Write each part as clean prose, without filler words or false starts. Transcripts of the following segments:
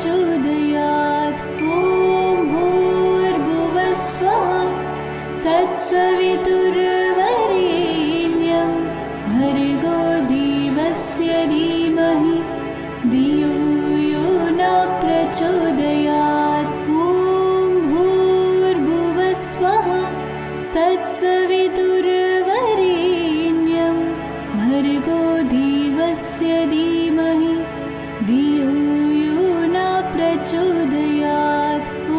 प्रचोदयात्। ॐ भूर्भुवस्वः तत्सवितुर्वरेण्यं भर्गो देवस्य धीमहि धियो यो न प्रचोदयात्। ॐ भूर्भुवस्वः तत्सवितुर्वरेण्यं भर्गो देवस्य धीमहि धियो यो न प्रचोदयात्। ॐ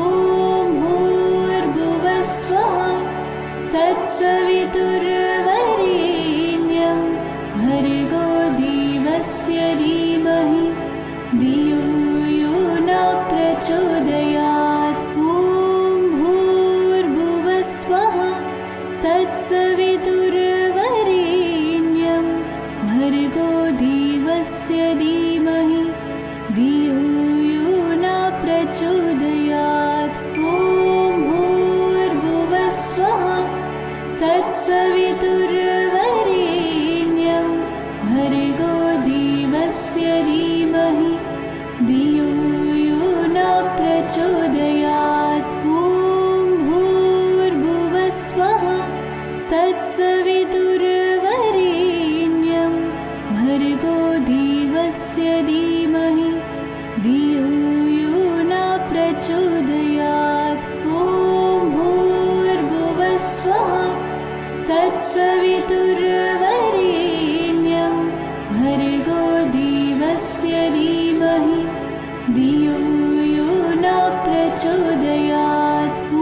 भूर्भुवस्वः तत्सवितुर्वरेण्यं भर्गो देवस्य धीमहि धियो यो न प्रचोदयात्। ॐ भूर्भुवस्वः तत्सवितुर्वरेण्यं भर्गो देवस्य धीमहि धियो यो न प्रचोदयात्। ॐ भूर्भुवस्वः तत्सवितुर्वरेण्यं भर्गो देवस्य धीमहि धियो यो न प्रचोदयात्। ॐ भूर्भुवस्वः तत्सवितुर्वरेण्यं भर्गो देवस्य धीमहि धियो यो न प्रचोदयात्। ॐ भूर्भुवस्वः तत्सवितुर्वरेण्यं भर्गो देवस्य धीमहि धियो यो न प्रचोदयात्। ॐ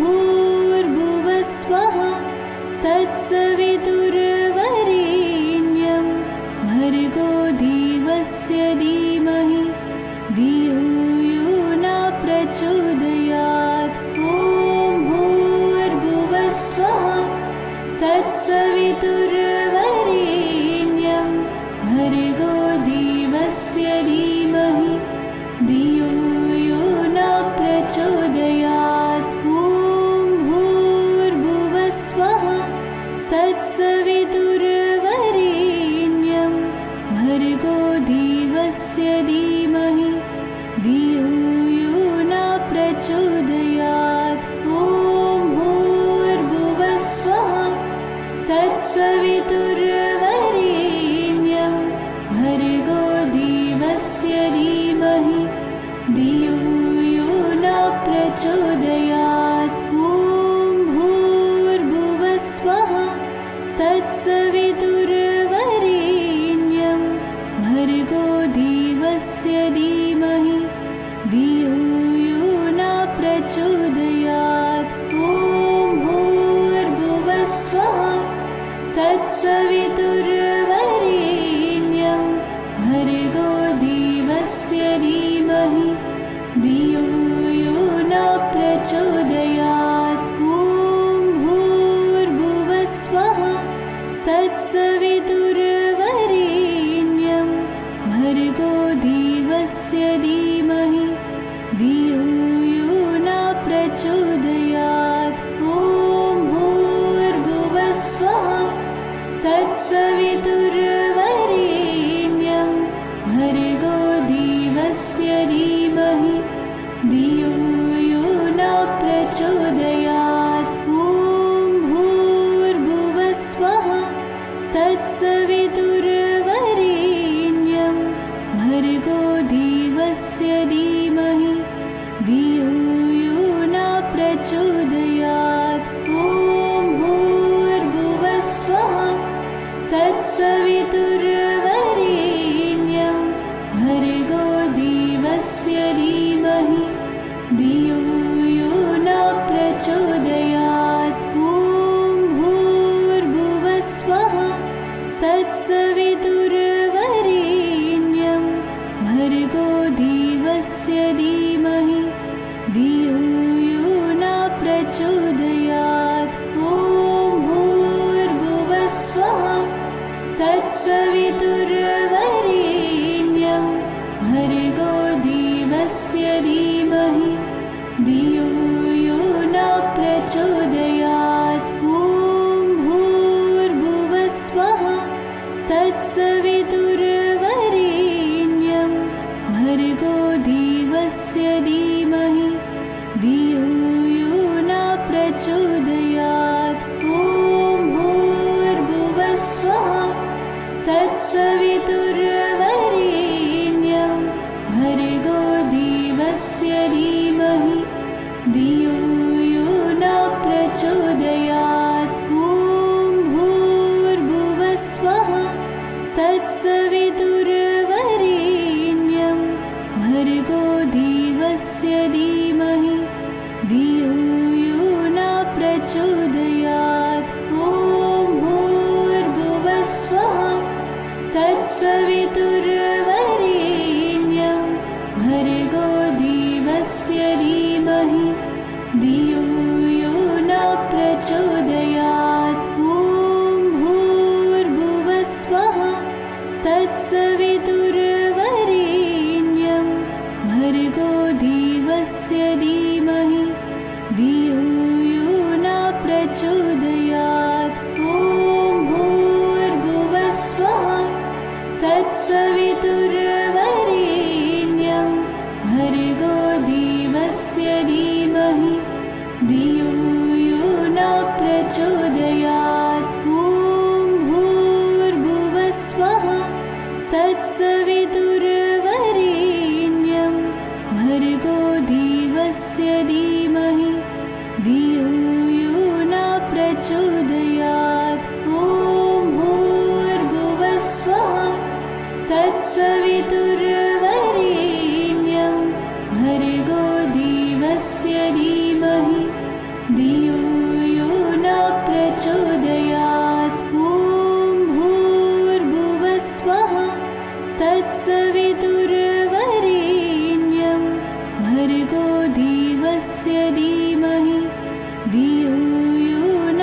भूर्भुवस्वः तत्सवितुर्वरेण्यं भर्गो देवस्य धीमहि धियो यो न प्रचोदयात्। ॐ भूर्भुवस्वः तत्सवितुर्वरेण्यं भर्गो देवस्य धीमहि धियो यो न प्रचोदयात्। ॐ भूर्भुवस्वः तत्सवितुर्वरेण्यं भर्गो देवस्य धीमहि धियो यो न प्रचोदयात्। ॐ भूर्भुवस्वः तत्सवितुर्वरेण्यं भर्गो देवस्य धीमहि धियो यो न प्रचोदयात्। ॐ भूर्भुवस्वः तत्सवितुर्वरेण्यं भर्गो देवस्य धीमहि धियो यो न प्रचोदयात्। ॐ भूर्भुवस्वः तत्सवितुर्वरेण्यं भर्गो देवस्य धीमहि धियो यो न प्रचोदयात्। ॐ भूर्भुवस्वः तत्सवितुर्वरेण्यं भर्गो देवस्य धीमहि धियो यो न प्रचोदयात्। ॐ भूर्भुवस्वः तत्सवितुर्वरेण्यं भर्गो देवस्य धीमहि धियो यो न प्रचोदयात्। भर्गो देवस्य धीमहि धियो यो न प्रचोदयात्। ॐ भूर्भुवस्वः तत्सवितुर्वरेण्यं भर्गो देवस्य धीमहि धियो यो न प्रचोदयात्। ॐ भूर्भुवस्वः तत्सवितुर्वरेण्यं भर्गो देवस्य धीमहि धियो यो न प्रचोदयात्। ॐ भूर्भुवस्वः तत्सवितुर्वरेण्यं भर्गो देवस्य धीमहि धियो यो न प्रचोदयात्। ॐ भूर्भुवस्वः तत्सवितुर्वरेण्यं भर्गो देवस्य धीमहि धियो यो न प्रचोदयात्। ॐ भूर्भुवस्वः तत्सवितुर्वरेण्यं भर्गो देवस्य धीमहि धियो यो न प्रचोदयात्। ॐ भूर्भुवस्वः तत्सवितुर्वरेण्यं भर्गो देवस्य धीमहि धियो यो न प्रचोदयात्। ॐ भूर्भुवस्वः तत्सवितुर्वरेण्यं भर्गो देवस्य धीमहि धियो यो न प्रचोदयात्। ॐ भूर्भुवस्वः तत्सवितुर्वरेण्यं भर्गो देवस्य धीमहि धियो यो न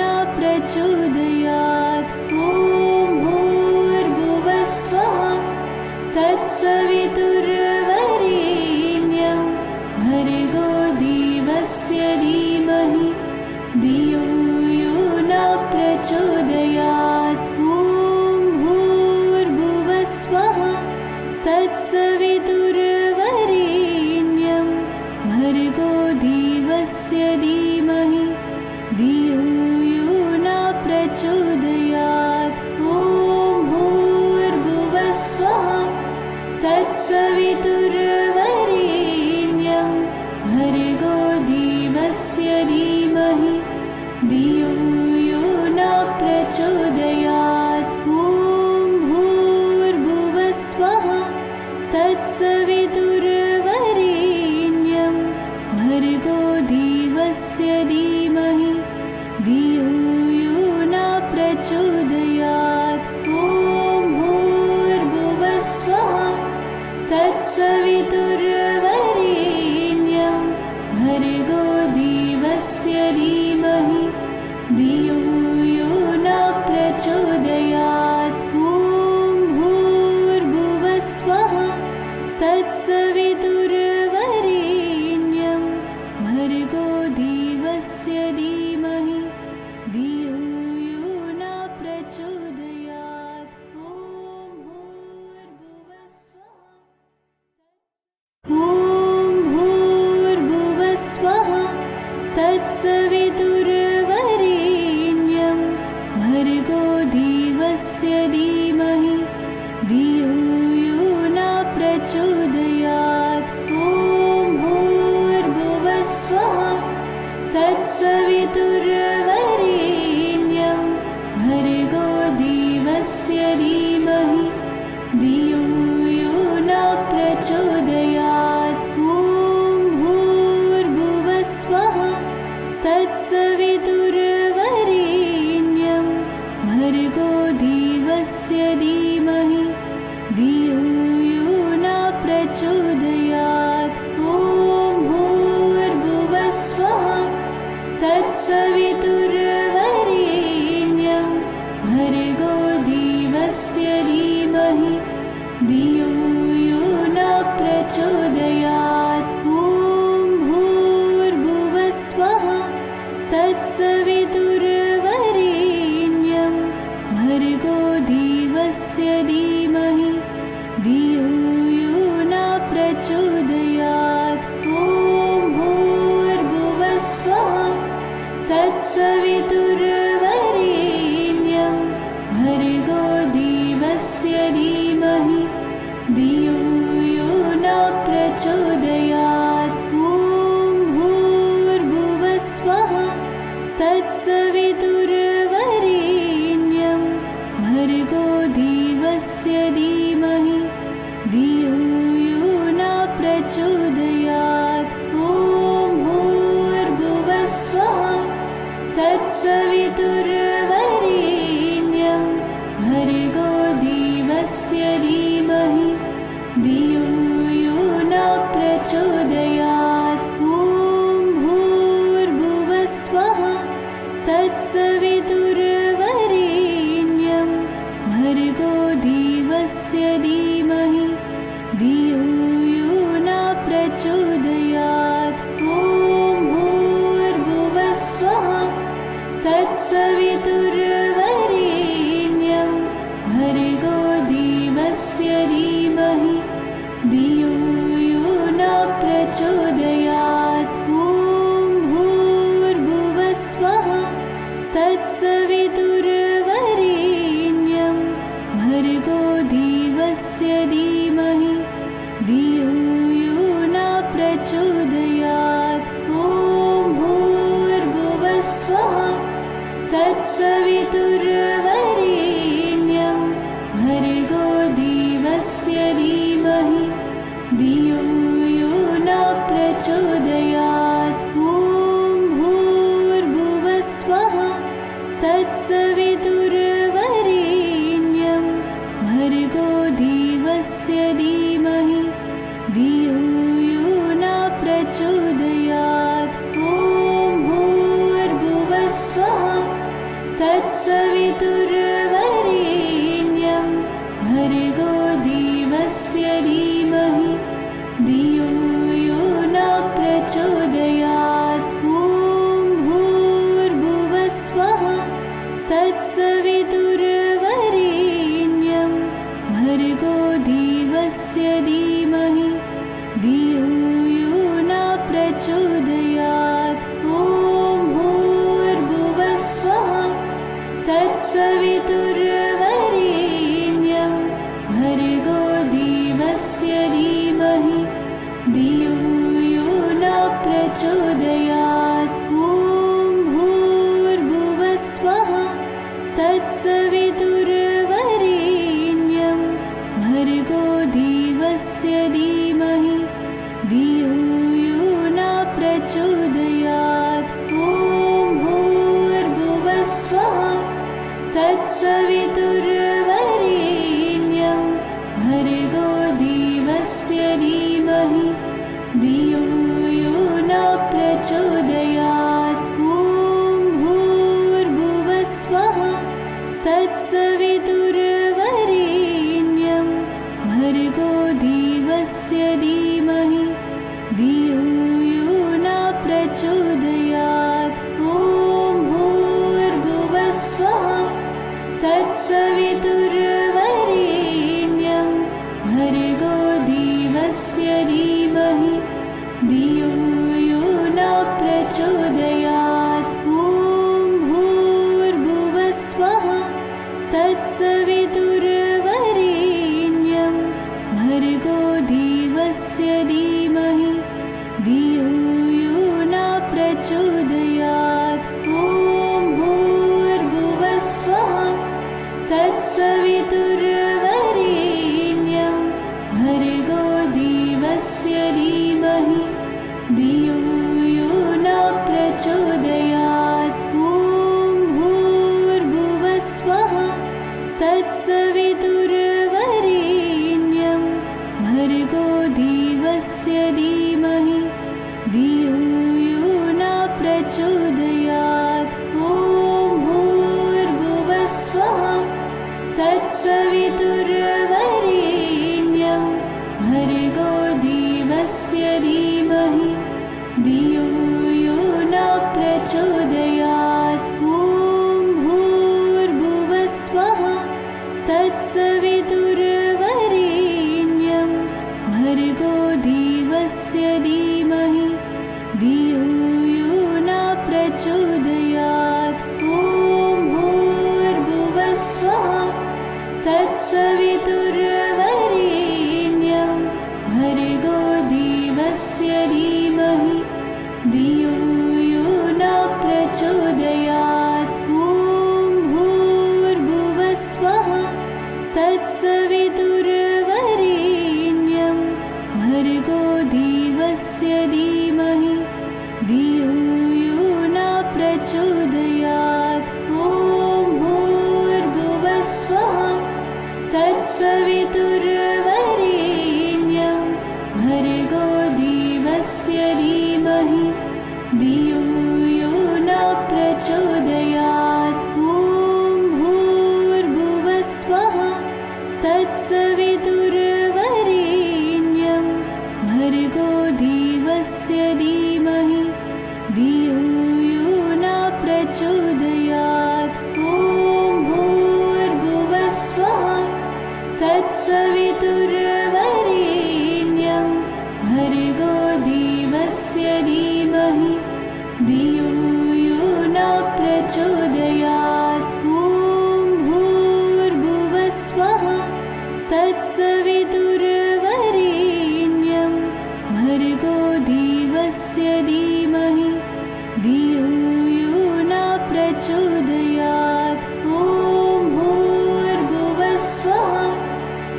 प्रचोदयात्। ॐ भूर्भुवस्वः तत्सवितुर्वरेण्यं भर्गो देवस्य धीमहि धियो यो न प्रचोदयात्। ॐ भूर्भुवस्वः तत्सवितुर्वरेण्यं भर्गो देवस्य धीमहि धियो यो न प्रचोदयात्। ॐ भूर्भुवस्वः तत्सवितुर्वरेण्यं भर्गो देवस्य धीमहि धियो यो न प्रचोदयात्। ॐ भूर्भुवस्वः तत्सवितुर्वरेण्यं भर्गो देवस्य धीमहि धियो यो न प्रचोदयात्। ॐ भूर्भुवस्वः तत्सवितुर्वरेण्यं भर्गो देवस्य धीमहि धियो यो न प्रचोदयात्। ॐ भूर्भुवस्वः तत्सवितुर्वरेण्यं भर्गो देवस्य धीमहि धियो यो न प्रचोदयात्। ॐ भूर्भुवस्वः तत्सवितुर्वरेण्यं भर्गो देवस्य धीमहि धियो यो न प्रचोदयात्। ॐ भूर्भुवस्वः तत्सवितुर्वरेण्यं भर्गो देवस्य धीमहि धियो यो न प्रचोदयात्। ॐ भूर्भुवस्वः तत्सवितुर्वरेण्यं भर्गो देवस्य धीमहि धियो यो न प्रचोदयात्। ॐ भूर्भुवस्वः तत्सवितुर्वरेण्यं भर्गो देवस्य धीमहि धियो यो न प्रचोदयात्। ॐ भूर्भुवस्वः तत्सवितुर्वरेण्यं भर्गो देवस्य धीमहि धियो यो न प्रचोदयात्। ॐ भूर्भुवस्वः तत्सवितुर्वरेण्यं भर्गो देवस्य धीमहि धियो यो न प्रचोदयात्। ॐ भूर्भुवस्वः तत्सवितुर्वरेण्यं भर्गो देवस्य धीमहि धियो यो न प्रचोदयात्। ॐ भूर्भुवस्वः तत्सवितुर्वरेण्यं भर्गो देवस्य धीमहि धियो यो न प्रचोदयात्। ॐ भूर्भुवस्वः तत्सवितुर्वरेण्यं भर्गो देवस्य धीमहि धियो यो न प्रचोदयात्। ॐ भूर्भुवस्वः तत्सवितुर्वरेण्यं भर्गो देवस्य धीमहि धियो यो न प्रचोदयात्। ॐ भूर्भुवस्वः तत्सवितुर्वरेण्यं भर्गो देवस्य धीमहि धियो यो न प्रचोदयात्। ॐ भूर्भुवस्वः तत्सवितुर्वरेण्यं भर्गो देवस्य धीमहि धियो यो न प्रचोदयात्। ॐ भूर्भुवस्वः तत्सवितुर्वरेण्यं भर्गो देवस्य धीमहि भर्गो देवस्य धीमहि धियो यो न प्रचोदयात्। ॐ भूर्भुवस्वः तत्सवितुर्वरेण्यं भर्गो देवस्य धीमहि धियो यो न प्रचोदयात्। ॐ भूर्भुवस्वः तत्सवितुर्वरेण्यं भर्गो देवस्य धीमहि धियो यो न प्रचोदयात्। ॐ भूर्भुवस्वः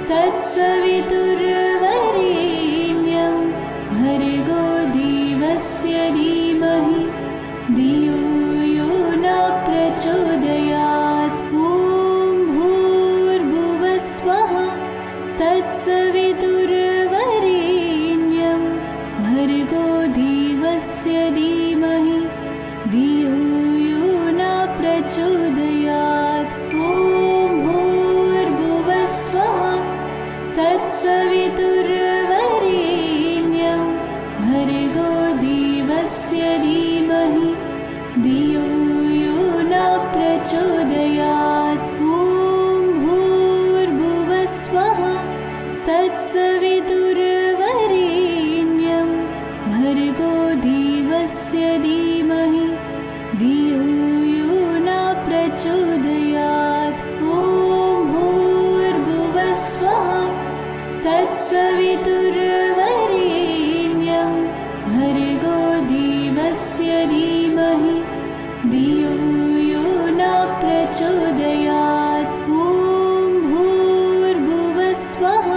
तत्सवितुर्वरेण्यं भर्गो देवस्य धीमहि धियो यो न प्रचोदयात्। ॐ भूर्भुवस्वः तत्सवितुर्वरेण्यं भर्गो देवस्य धीमहि धियो यो न प्रचोदयात्। ॐ भूर्भुवस्वः तत्सवितुर्वरेण्यं भर्गो देवस्य धीमहि धियो यो न प्रचोदयात्। ॐ भूर्भुवस्वः तत्सवितुर्वरेण्यं भर्गो देवस्य धीमहि धियो यो न प्रचोदयात्। ॐ भूर्भुवस्वः तत्सवितुर्वरेण्यं भर्गो देवस्य धीमहि धियो यो न प्रचोदयात्। ॐ भूर्भुवस्वः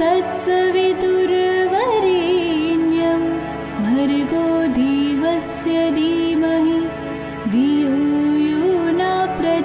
तत्सवितुर्वरेण्यं भर्गो देवस्य धीमहि धियो यो न प्रचोदयात्।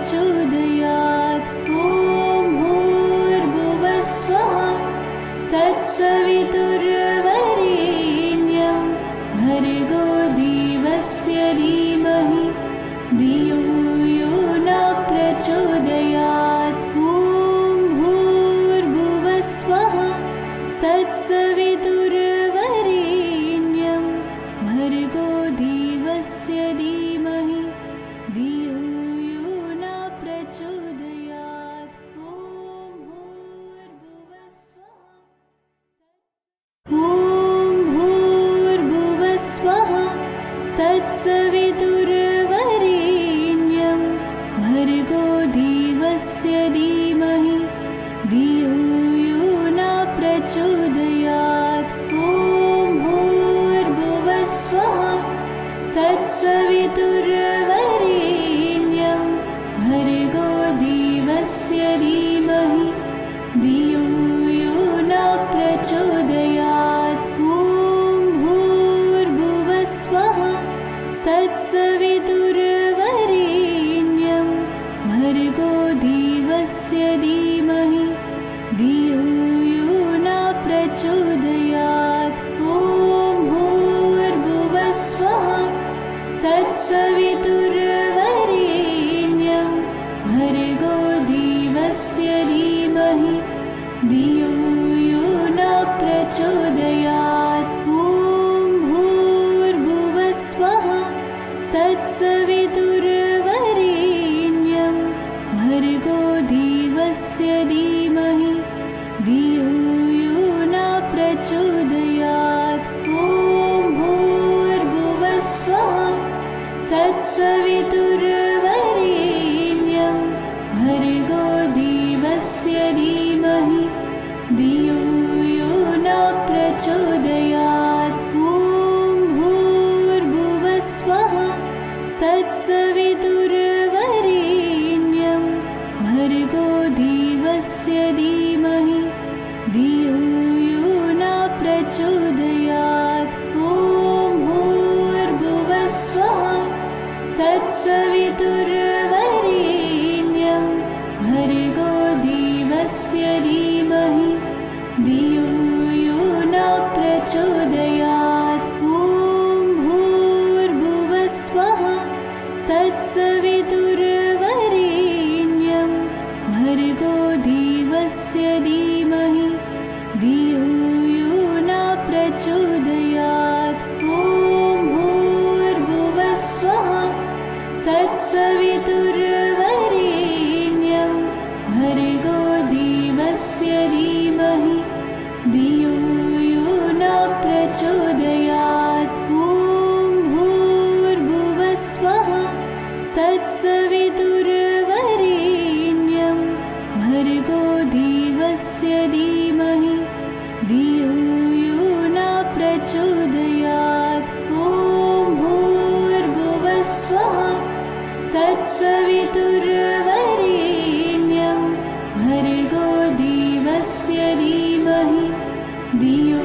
प्रचोदयात्। ॐ भूर्भुवस्वः तत्सवितुर्वरेण्यं भर्गो देवस्य धीमहि धियो यो न प्रचोदयात्। ॐ भूर्भुवस्वः तत्सवितुर्वरेण्यं भर्गो देवस्य धीमहि धियो यो न प्रचोदयात्। ॐ भूर्भुवस्वः तत्सवितुर्वरेण्यं भर्गो देवस्य धीमहि धियो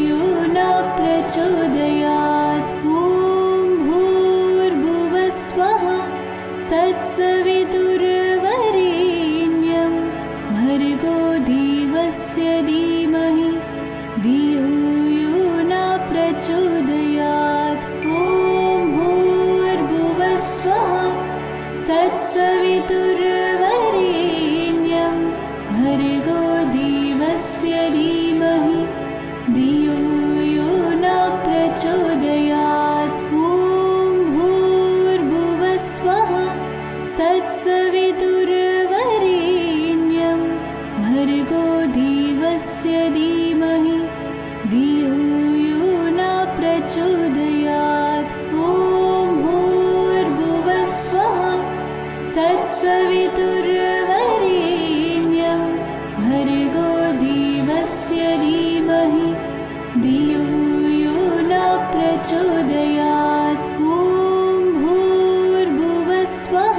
यो न प्रचोदयात्। ॐ भूर्भुवस्वः तत्सवितुर्वरेण्यं भर्गो देवस्य धीमहि धियो यो न प्रचोदयात्। ॐ भूर्भुवस्वः तत्सवितुर्वरेण्यं भर्गो देवस्य धीमहि धियो यो न प्रचोदयात्। ॐ भूर्भुवस्वः तत्सवितुर्वरेण्यं भर्गो देवस्य धीमहि धियो यो न प्रचोदयात्। ॐ भूर्भुवस्वः तत्सवितुर्वरेण्यं भर्गो देवस्य धीमहि धियो यो न प्रचोदयात्। ॐ भूर्भुवस्वः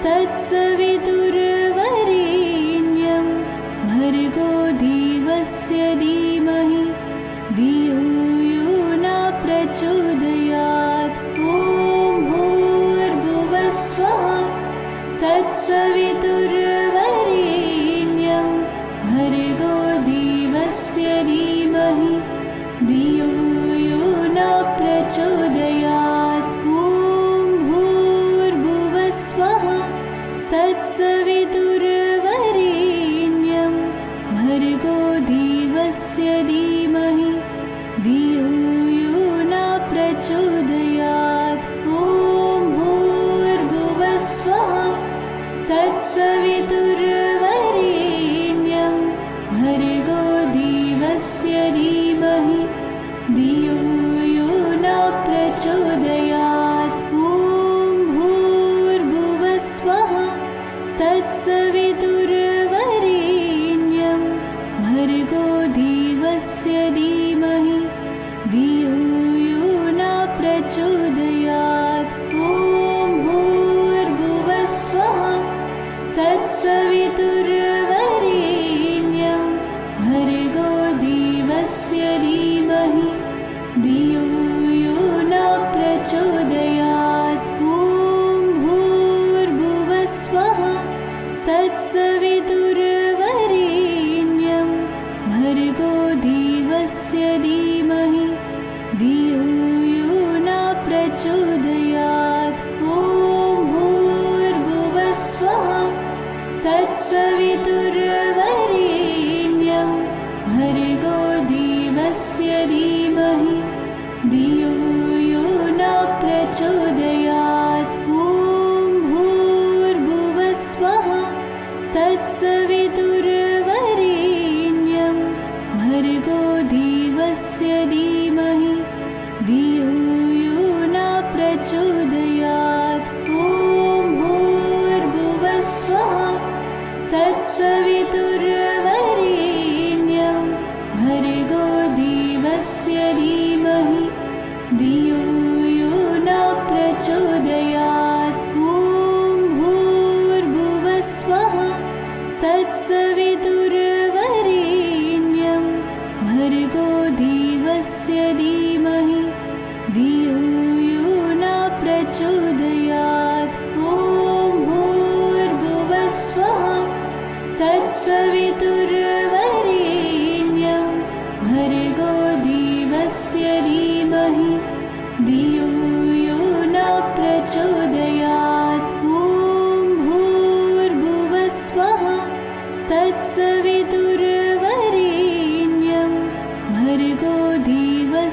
तत्सवितुर्वरेण्यं भर्गो देवस्य धीमहि धियो यो न प्रचोदयात्। ॐ भूर्भुवस्वः तत्सवितुर्वरेण्यं भर्गो देवस्य धीमहि धियो यो न प्रचोदयात्। ॐ भूर्भुवस्वः तत्सवितुर्वरेण्यं भर्गो देवस्य धीमहि धियो यो न प्रचोदयात्। ॐ भूर्भुवस्वः तत्सवितुर्वरेण्यं भर्गो देवस्य धीमहि धियो यो न प्रचोदयात्। ॐ भूर्भुवस्वः तत्सवितुर्वरेण्यं भर्गो देवस्य धीमहि धियो यो न प्रचोदयात्। ॐ भूर्भुवस्वः तत्सवितुर्वरेण्यं भर्गो देवस्य धीमहि धियो यो न प्रचोदयात्। ॐ भूर्भुवस्वः तत्सवितुर्वरेण्यं भर्गो देवस्य धीमहि धियो यो न प्रचोदयात्। ॐ भूर्भुवस्वः तत्सवितुर्वरेण्यं भर्गो देवस्य धीमहि धियो यो न प्रचोदयात्। ॐ भूर्भुवस्वः तत्सवितुर्वरेण्यं भर्गो देवस्य धीमहि धियो यो न प्रचोदयात्। ॐ भूर्भुवस्वः तत्सवितुर्वरेण्यं भर्गो देवस्य धीमहि धियो यो न प्रचोदयात्। ॐ भूर्भुवस्वः तत्सवितुर्वरेण्यं भर्गो देवस्य धीमहि धियो यो न प्रचोदयात्। ॐ भूर्भुवस्वः तत्सवितुर्वरेण्यं भर्गो देवस्य धीमहि धियो यो न प्रचोदयात्। ॐ भूर्भुवस्वः तत्सवितुर्वरेण्यं भर्गो देवस्य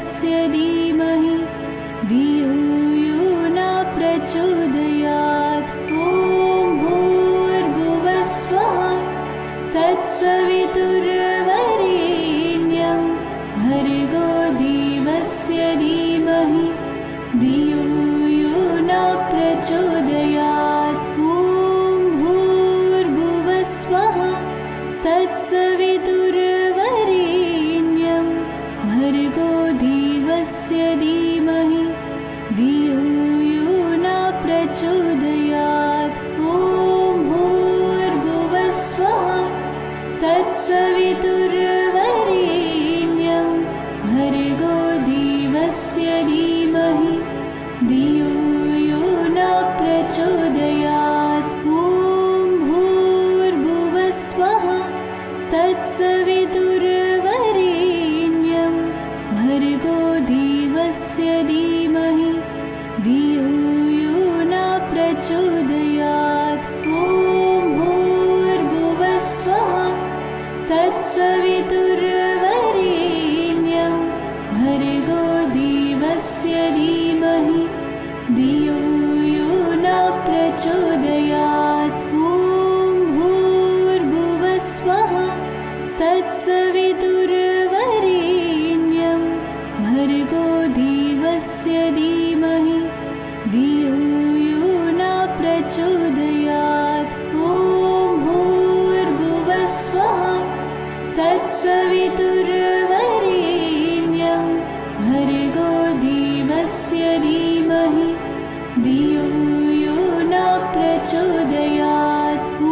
भर्गोदेवस्य धीमहि धियो यो न प्रचोदयात्। ॐ भूर्भुवस्वः तत्सवितुर्वरेण्यं भर्गो देवस्य धीमहि धियो यो न प्रचोदयात्। ॐ भूर्भुवस्वः तत्सवितुर्वरेण्यं भर्गो देवस्य धीमहि धियो यो न प्रचोदयात्। ॐ भूर्भुवस्वः तत्सवितुर्वरेण्यं भर्गो देवस्य धीमहि धियो यो न प्रचोदयात्। ॐ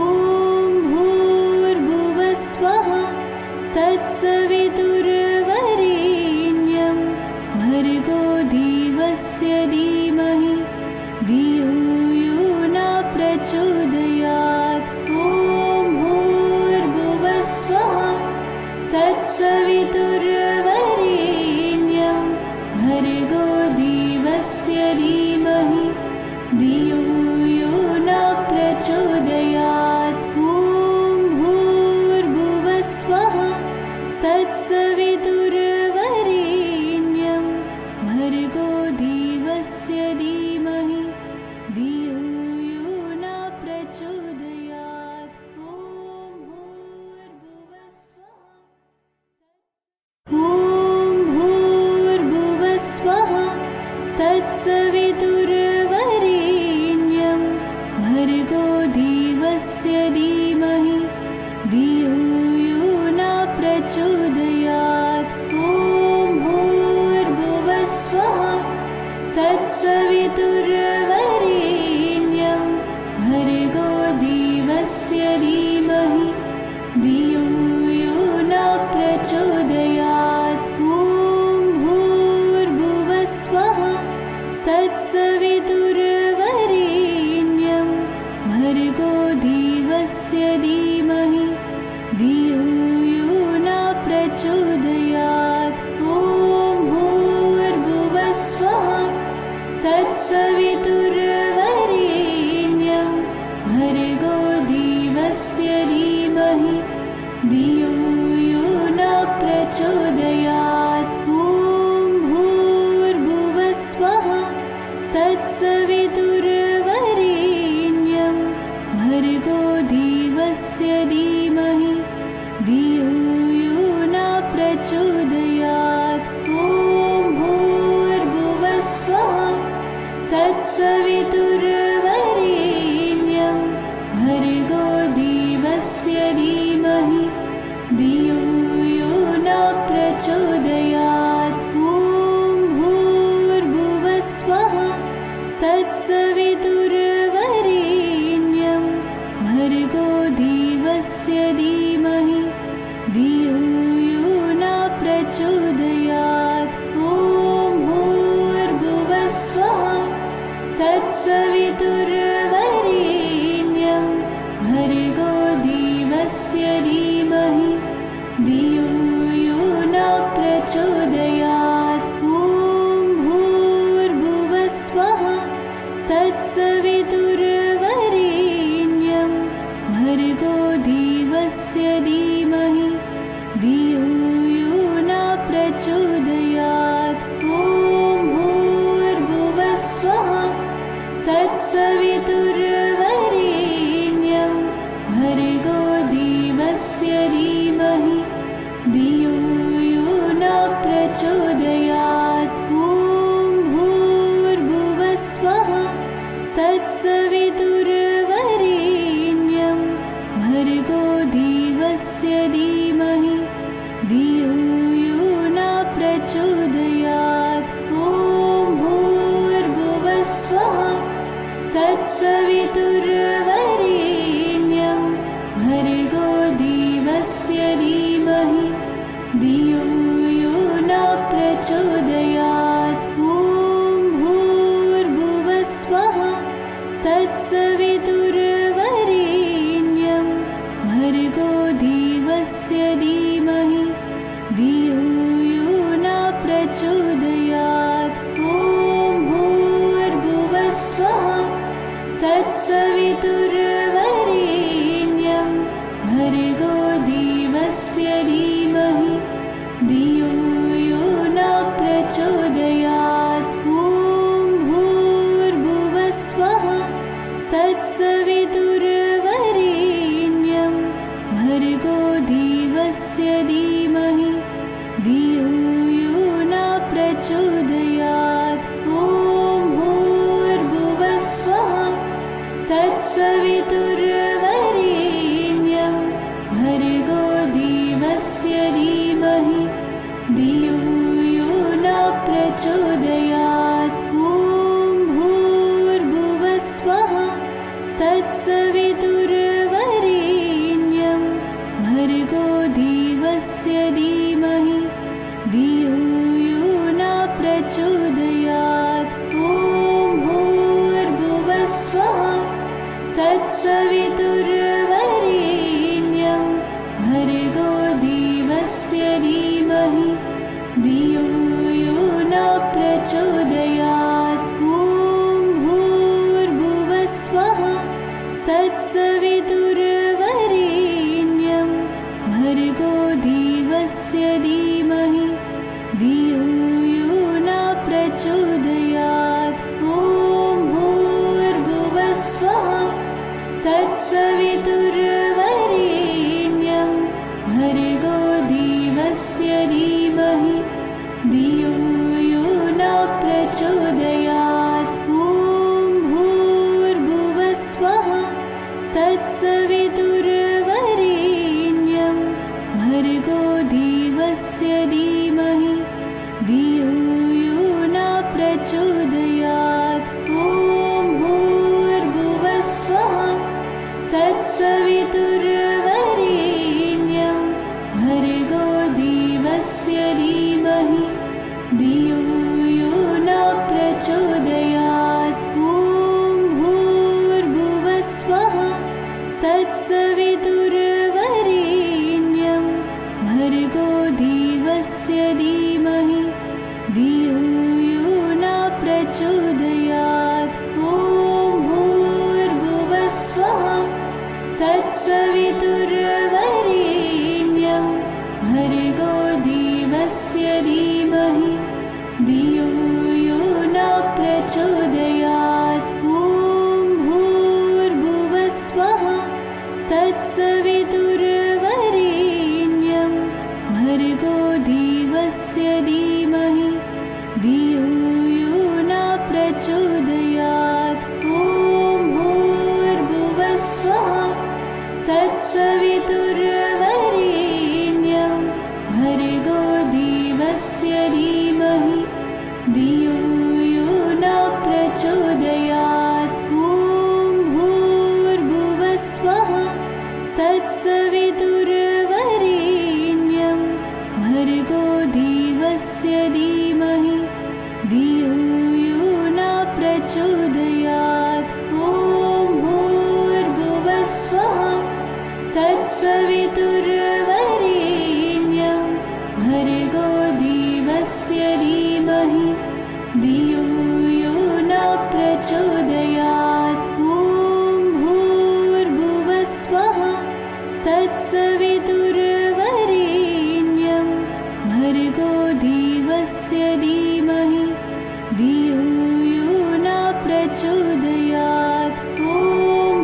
भूर्भुवस्वः तत्सवितुर्वरेण्यं भर्गो देवस्य धीमहि धियो यो न प्रचोदयात्। ॐ भूर्भुवस्वः तत्सवितुर्वरेण्यं भर्गो देवस्य धीमहि धियो यो न प्रचोदयात्। ॐ भूर्भुवस्वः तत्सवितुर्वरेण्यं भर्गो देवस्य धीमहि धियो यो न प्रचोदयात्। ॐ भूर्भुवस्वः तत्सवितुर्वरेण्यं भर्गो देवस्य धीमहि धियो यो न प्रचोदयात्। ॐ भूर्भुवस्वः तत्सवितुर्वरेण्यं भर्गो देवस्य धीमहि धियो यो न प्रचोदयात्। ॐ भूर्भुवस्वः तत्सवितुर्वरेण्यं भर्गो देवस्य धीमहि धियो यो न प्रचोदयात्। ॐ भूर्भुवस्वः तत्सवितुर्वरेण्यं भर्गो देवस्य धीमहि धियो यो न प्रचोदयात्। ॐ भूर्भुवस्वः तत्सवितुर्वरेण्यं भर्गो देवस्य धीमहि धियो यो न प्रचोदयात्। ॐ भूर्भुवस्वः तत्सवितुर्वरेण्यं भर्गो देवस्य धीमहि धियो यो न प्रचोदयात्। ॐ भूर्भुवस्वः तत्सवितुर्वरेण्यं भर्गो देवस्य धीमहि धियो यो न प्रचोदयात्। ॐ भूर्भुवस्वः तत्सवितुर्वरेण्यं भर्गो देवस्य धीमहि धियो यो न प्रचोदयात्। ॐ भूर्भुवस्वः तत्सवितुर्वरेण्यं भर्गो देवस्य धीमहि धियो यो न प्रचोदयात्। ॐ भूर्भुवस्वः तत्सवितुर्वरेण्यं भर्गो देवस्य धीमहि धियो यो न प्रचोदयात्। ॐ भूर्भुवस्वः तत्सवितुर्वरेण्यं भर्गो देवस्य धीमहि धियो यो न प्रचोदयात्। ॐ भूर्भुवस्वः तत्सवितुर्वरेण्यं भर्गो देवस्य धीमहि धियो यो न प्रचोदयात्। ॐ भूर्भुवस्वः तत्सवितुर्वरेण्यं भर्गो देवस्य धीमहि धियो यो न प्रचोदयात्। तत्सवितुर्वरेण्यं भर्गो देवस्य धीमहि धियो यो न प्रचोदयात्। ॐ भूर्भुवस्वः तत्सवितुर्वरेण्यं भर्गो देवस्य धीमहि धियो यो न प्रचोदयात्। ॐ भूर्भुवस्वः तत्सवितुर्वरेण्यं भर्गो देवस्य धीमहि धियो यो न प्रचोदयात्। ॐ भूर्भुवस्वः तत्सवितुर्वरेण्यं भर्गो देवस्य धीमहि धियो यो न प्रचोदयात्। ॐ भूर्भुवस्वः तत्सवितुर्वरेण्यं भर्गो देवस्य धीमहि धियो यो न प्रचोदयात्। ॐ भूर्भुवस्वः तत्सवितुर्वरेण्यं भर्गो देवस्य धीमहि धियो यो न प्रचोदयात्। ॐ भूर्भुवस्वः तत्सवितुर्वरेण्यं भर्गो देवस्य धीमहि धियो यो न प्रचोदयात्। ॐ भूर्भुवस्वः तत्सवितुर्वरेण्यं भर्गो देवस्य धीमहि धियो यो न प्रचोदयात्। ॐ भूर्भुवस्वः तत्सवितुर्वरेण्यं भर्गो देवस्य धीमहि धियो यो न प्रचोदयात्। ॐ भूर्भुवस्वः तत्सवितुर्वरेण्यं भर्गो देवस्य धीमहि धियो यो न प्रचोदयात्। ॐ भूर्भुवस्वः तत्सवितुर्वरेण्यं भर्गो देवस्य धीमहि धियो यो न प्रचोदयात्। ॐ भूर्भुवस्वः तत्सवितुर्वरेण्यं भर्गो देवस्य धीमहि धियो यो न प्रचोदयात्। ॐ भूर्भुवस्वः तत्सवितुर्वरेण्यं भर्गो देवस्य धीमहि धियो यो न प्रचोदयात्। ॐ भूर्भुवस्वः तत्सवितुर्वरेण्यं भर्गो देवस्य धीमहि धियो यो न प्रचोदयात्। ॐ भूर्भुवस्वः तत्सवितुर्वरेण्यं भर्गो देवस्य धीमहि धियो यो न प्रचोदयात्। ॐ भूर्भुवस्वः तत्सवितुर्वरेण्यं भर्गो देवस्य धीमहि धियो यो न प्रचोदयात्। ॐ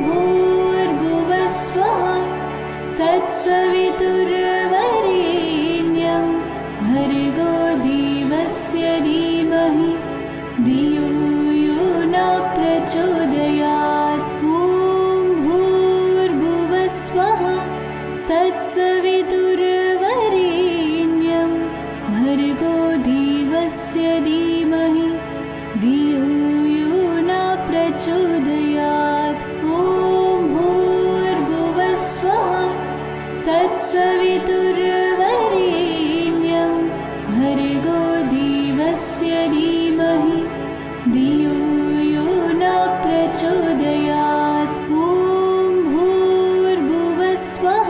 भूर्भुवस्वः तत्सवितुर्वरेण्यं भर्गो देवस्य धीमहि धियो यो न प्रचोदयात्। ॐ भूर्भुवस्वः तत्सवितुर्वरेण्यं भर्गो देवस्य धीमहि धियो यो न प्रचोदयात्। ॐ भूर्भुवस्वः तत्सवितुर्वरेण्यं भर्गो देवस्य धीमहि धियो यो न प्रचोदयात्। ॐ भूर्भुवस्वः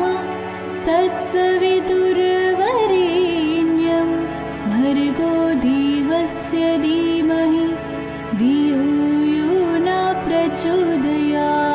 तत्सवितुर्वरेण्यं भर्गो देवस्य धीमहि धियो यो न प्रचोदयात्।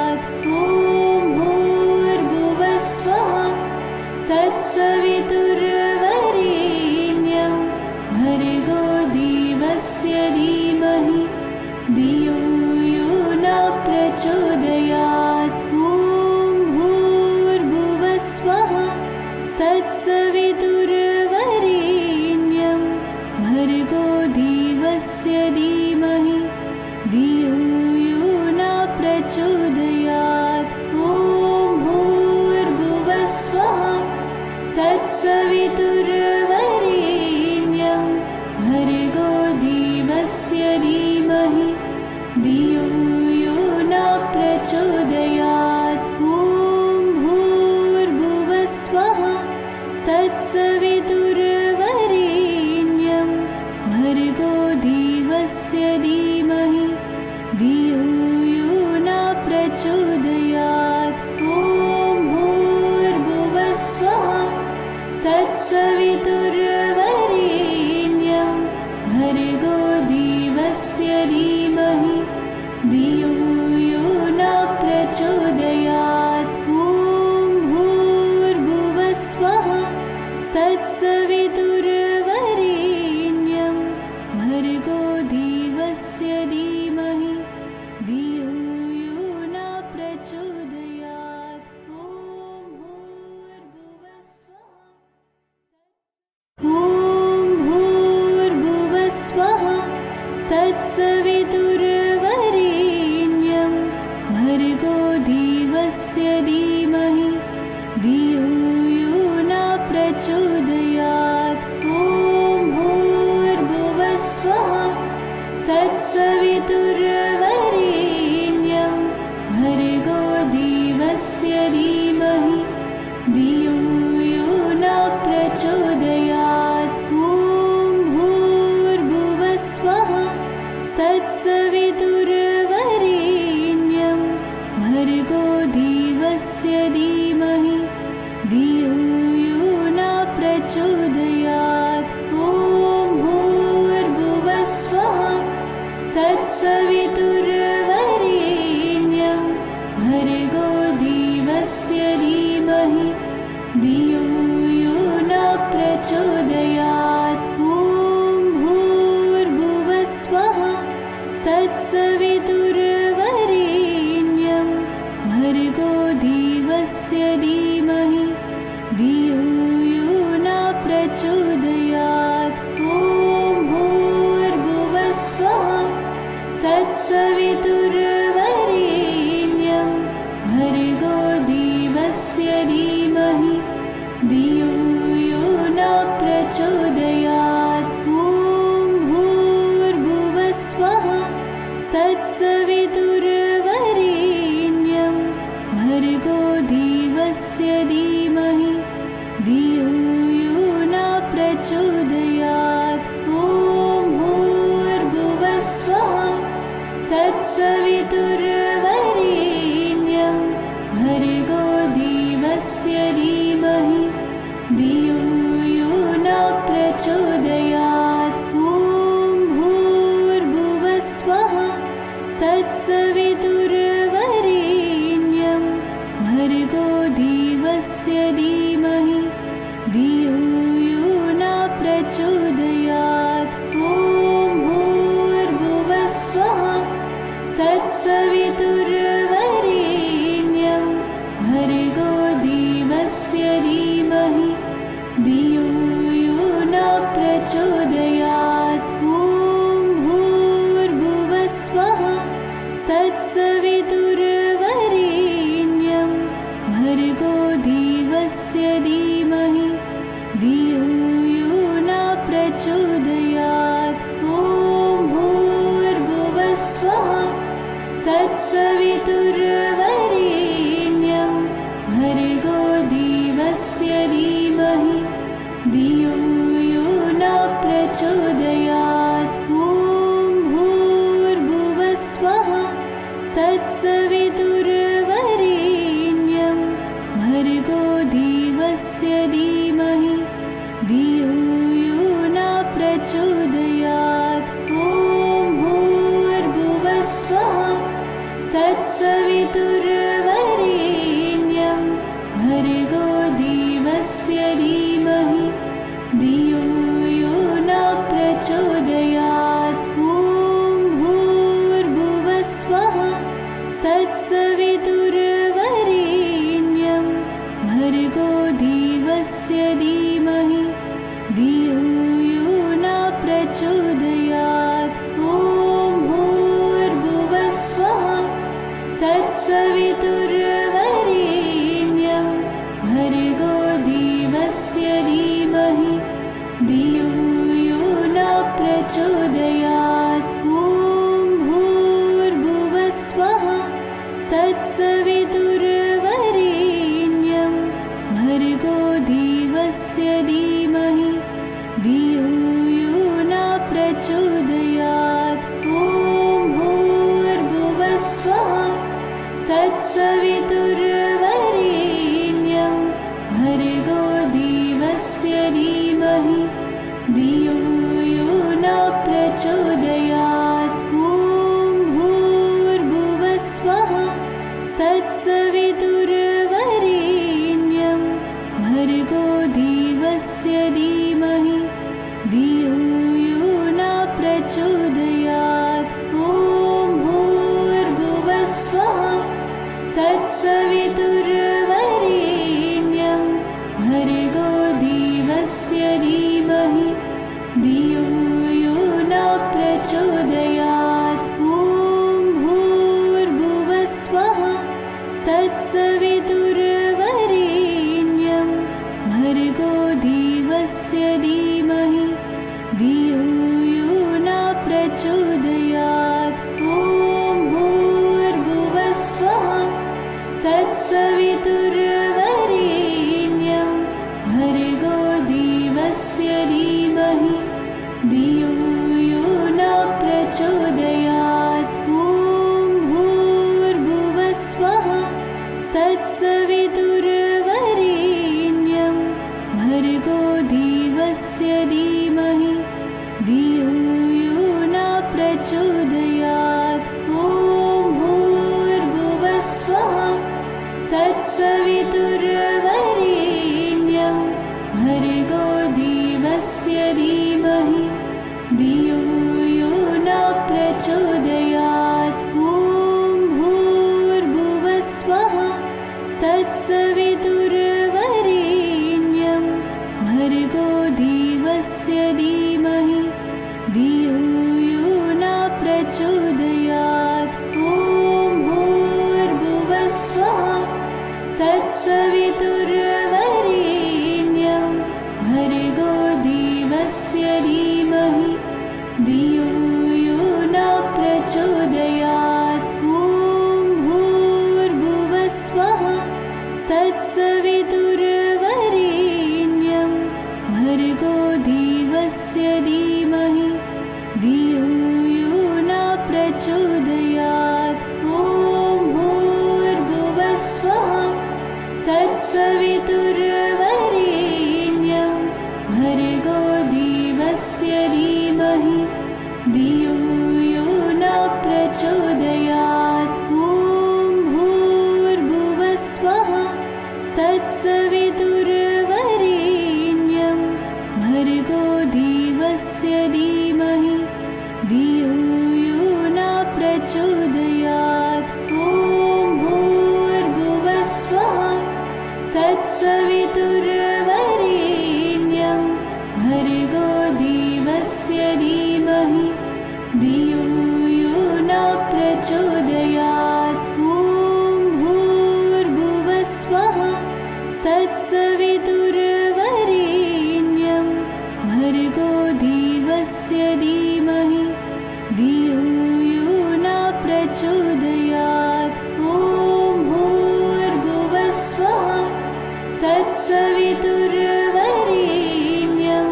देवस्य धीमहि धियो यो न प्रचोदयात्। ॐ भूर्भुवस्वः तत्सवितुर्वरेण्यं भर्गो देवस्य धीमहि धियो यो न प्रचोदयात्। ॐ भूर्भुवस्वः तत्सवितुर्वरेण्यं भर्गो देवस्य धीमहि धियो यो न प्रचोदयात्। ॐ भूर्भुवस्वः तत्सवितुर्वरेण्यं भर्गो देवस्य धीमहि धियो यो न प्रचोदयात्। ॐ भूर्भुवस्वः तत्सवितुर्वरेण्यं भर्गो देवस्य धीमहि धियो यो न प्रचोदयात्। ॐ भूर्भुवस्वः तत्सवितुर्वरेण्यं भर्गो देवस्य धीमहि धियो यो न प्रचोदयात्। ॐ भूर्भुवस्वः तत्सवितुर्वरेण्यं भर्गो देवस्य धीमहि धियो यो न प्रचोदयात्। ॐ भूर्भुवस्वः तत्सवितुर्वरेण्यं भर्गो देवस्य धीमहि धियो यो न प्रचोदयात्। ॐ भूर्भुवस्वः तत्सवितुर्वरेण्यं भर्गो देवस्य धीमहि धियो यो न प्रचोदयात्। ॐ भूर्भुवस्वः तत्सवितुर्वरेण्यं भर्गो देवस्य धीमहि धियो यो न प्रचोदयात्। ॐ भूर्भुवस्वः तत्सवितुर्वरेण्यं भर्गो देवस्य धीमहि धियो यो न प्रचोदयात्। ॐ भूर्भुवस्वः तत्सवितुर्वरेण्यं भर्गो देवस्य धीमहि धियो यो न प्रचोदयात्। ॐ भूर्भुवस्वः तत्सवितुर्वरेण्यं भर्गो देवस्य धीमहि धियो यो न प्रचोदयात्। ॐ भूर्भुवस्वः तत्सवितुर्वरेण्यं भर्गो देवस्य धीमहि धियो यो न प्रचोदयात्। ॐ भूर्भुवस्वः तत्सवितुर्वरेण्यं भर्गो देवस्य धीमहि धियो यो न प्रचोदयात्। ॐ भूर्भुवस्वः तत्सवितुर्वरेण्यं भर्गो देवस्य धीमहि धियो यो न प्रचोदयात्। ॐ भूर्भुवस्वः तत्सवितुर्वरेण्यं तत्सवितुर्वरेण्यं भर्गो देवस्य धीमहि धियो यो न प्रचोदयात्। ॐ भूर्भुवस्वः तत्सवितुर्वरेण्यं भर्गो देवस्य धीमहि धियो यो न प्रचोदयात्। ॐ भूर्भुवस्वः तत्सवितुर्वरेण्यं भर्गो देवस्य धीमहि धियो यो न प्रचोदयात्। ॐ भूर्भुवस्वः तत्सवितुर्वरेण्यं भर्गो देवस्य धीमहि धियो यो न प्रचोदयात्। ॐ भूर्भुवस्वः तत्सवितुर्वरेण्यं भर्गो देवस्य धीमहि धियो यो न प्रचोदयात्। ॐ भूर्भुवस्वः तत्सवितुर्वरेण्यं भर्गो देवस्य धीमहि धियो यो न प्रचोदयात्। ॐ भूर्भुवस्वः तत्सवितुर्वरेण्यं भर्गो देवस्य धीमहि धियो यो न प्रचोदयात्। ॐ भूर्भुवस्वः तत्सवितुर्वरेण्यं भर्गो देवस्य धीमहि धियो यो न प्रचोदयात्। ॐ भूर्भुवस्वः तत्सवितुर्वरेण्यं भर्गो देवस्य धीमहि धियो यो न प्रचोदयात्। ॐ भूर्भुवस्वः तत्सवितुर्वरेण्यं भर्गो देवस्य धीमहि धियो यो न प्रचोदयात्। ॐ भूर्भुवस्वः तत्सवितुर्वरेण्यं भर्गो देवस्य धीमहि धियो यो न प्रचोदयात्। ॐ भूर्भुवस्वः तत्सवितुर्वरेण्यं भर्गो देवस्य धीमहि धियो यो न प्रचोदयात्। ॐ भूर्भुवस्वः तत्सवितुर्वरेण्यं भर्गो देवस्य धीमहि धियो यो न प्रचोदयात्। ॐ भूर्भुवस्वः तत्सवितुर्वरेण्यं भर्गो देवस्य धीमहि धियो यो न प्रचोदयात्। ॐ भूर्भुवस्वः तत्सवितुर्वरेण्यं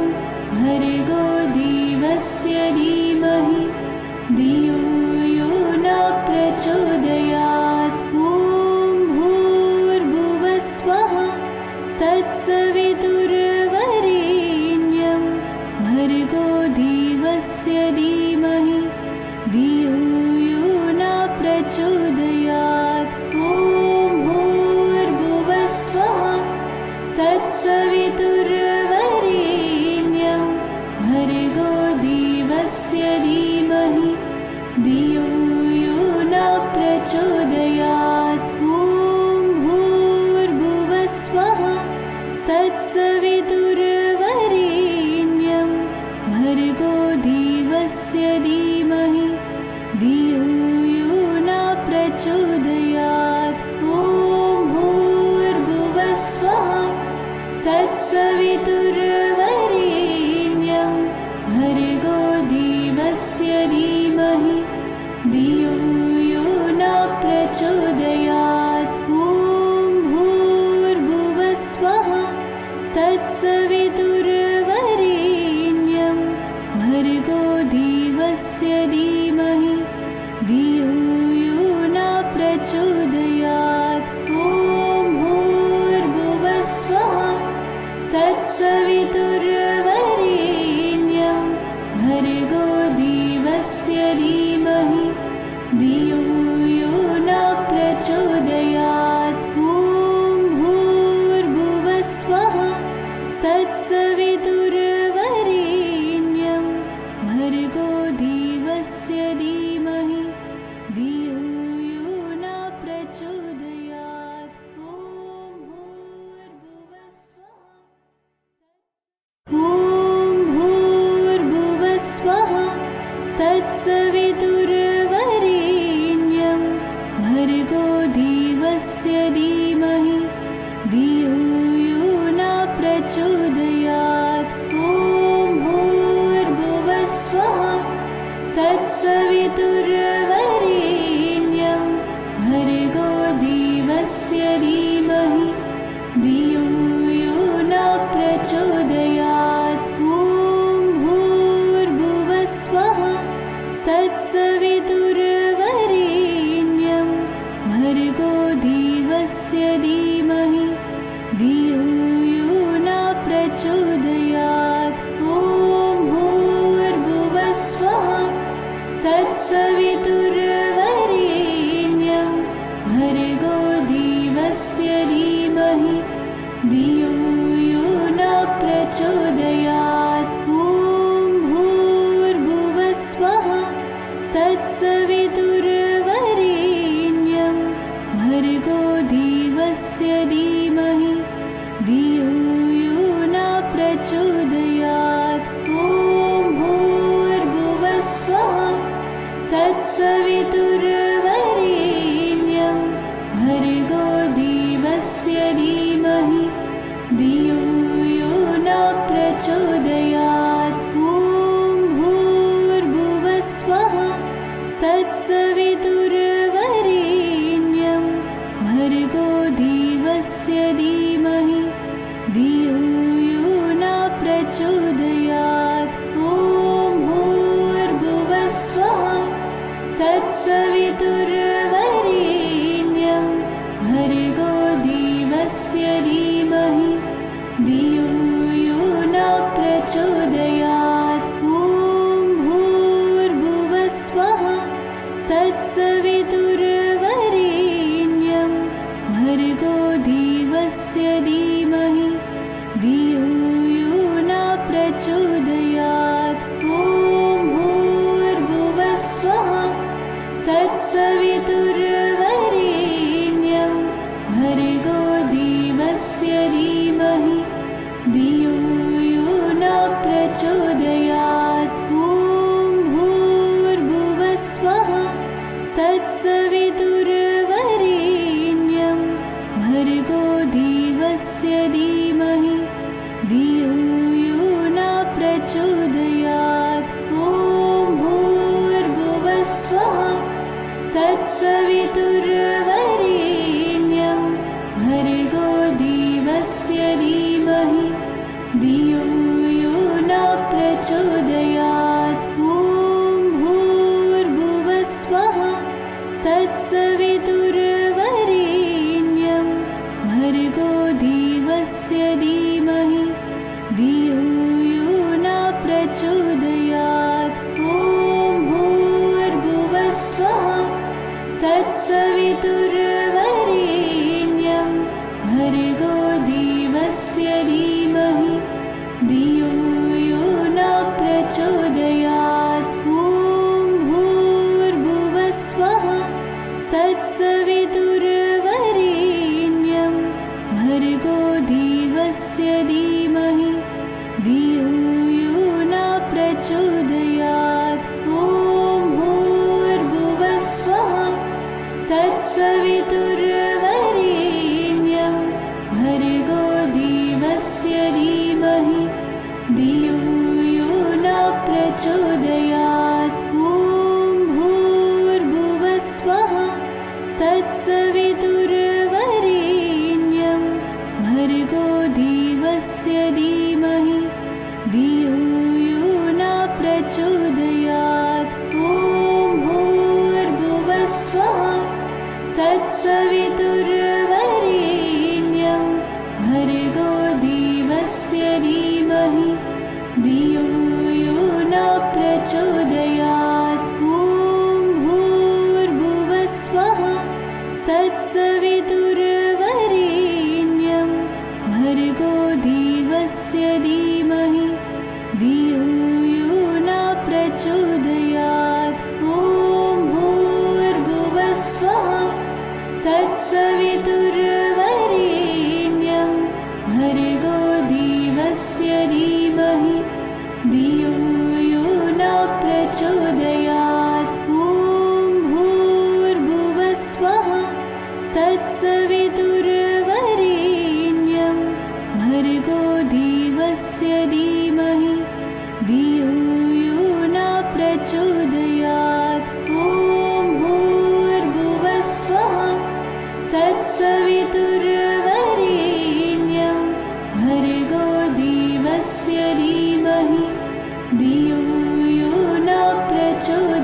भर्गो देवस्य धीमहि धियो यो न प्रचोदयात्। ॐ भूर्भुवस्वः तत्सवितुर्वरेण्यं भर्गो देवस्य धीमहि धियो यो न प्रचोदयात्। ॐ भूर्भुवस्वः तत्सवितुर्वरेण्यं भर्गो देवस्य धीमहि धियो यो न प्रचोदयात्। ॐ भूर्भुवस्वः तत्सवितुर्वरेण्यं भर्गो देवस्य धीमहि धियो यो न प्रचोदयात्। ॐ भूर्भुवस्वः तत्सवितुर्वरेण्यं भर्गो देवस्य धीमहि धियो यो न प्रचोदयात्। धीमहि धियो यो न प्रचोदयात्। ॐ भूर्भुवस्वः तत्सवितुर्वरेण्यं भर्गो देवस्य धीमहि धियो यो न प्रचोदयात्। ॐ भूर्भुवस्वः तत्सवितुर्वरेण्यं भर्गो देवस्य धीमहि धियो यो न प्रचोदयात्। ॐ भूर्भुवस्वः तत्सवितुर्वरेण्यं भर्गो देवस्य धीमहि धियो यो न प्रचोदयात्। ॐ भूर्भुवस्वः तत्सवितुर्वरेण्यं भर्गो देवस्य धीमहि धियो यो न प्रचोदयात्। ॐ भूर्भुवस्वः तत्सवितुर्वरेण्यं भर्गो देवस्य धीमहि धियो यो न प्रचोदयात्। ॐ भूर्भुवस्वः तत्सवितुर्वरेण्यं भर्गो देवस्य धीमहि धियो यो न प्रचोदयात्। ॐ भूर्भुवस्वः तत्सवितुर्वरेण्यं भर्गो देवस्य धीमहि धियो यो न प्रचोदयात्। ॐ भूर्भुवस्वः तत्सवितुर्वरेण्यं भर्गो देवस्य धीमहि धियो यो न प्रचोदयात्। ॐ भूर्भुवस्वः तत्सवितुर्वरेण्यं भर्गो देवस्य धीमहि धियो यो न प्रचोदयात्। ॐ भूर्भुवस्वः तत्सवितुर्वरेण्यं भर्गो देवस्य धीमहि धियो यो न प्रचोदयात्। ॐ भूर्भुवस्वः तत्सवितुर्वरेण्यं भर्गो देवस्य धीमहि धियो यो न प्रचोदयात्। ॐ भूर्भुवस्वः तत्सवितुर्वरेण्यं भर्गो देवस्य धीमहि धियो यो न प्रचोदयात्। ॐ भूर्भुवस्वः तत्सवितुर्वरेण्यं भर्गो देवस्य धीमहि धियो यो न प्रचोदयात्। ॐ भूर्भुवस्वः तत्सवितुर्वरेण्यं भर्गो देवस्य धीमहि धियो यो न प्रचोदयात्। ॐ भूर्भुवस्वः तत्सवितुर्वरेण्यं भर्गो देवस्य धीमहि धियो यो न प्रचोदयात्। ॐ भूर्भुवस्वः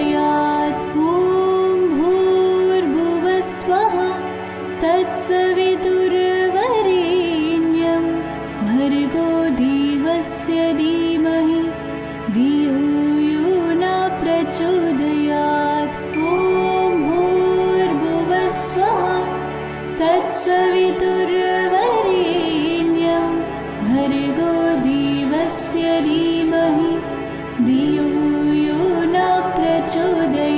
प्रचोदयात्। ॐ भूर्भुवस्वः तत्सवितुर्वरेण्यं भर्गो देवस्य धीमहि धियो यो न प्रचोदयात्। ॐ भूर्भुवस्वः तत्सवितुर्वरेण्यं भर्गो देवस्य धीमहि धियो यो न प्रचोदयात्।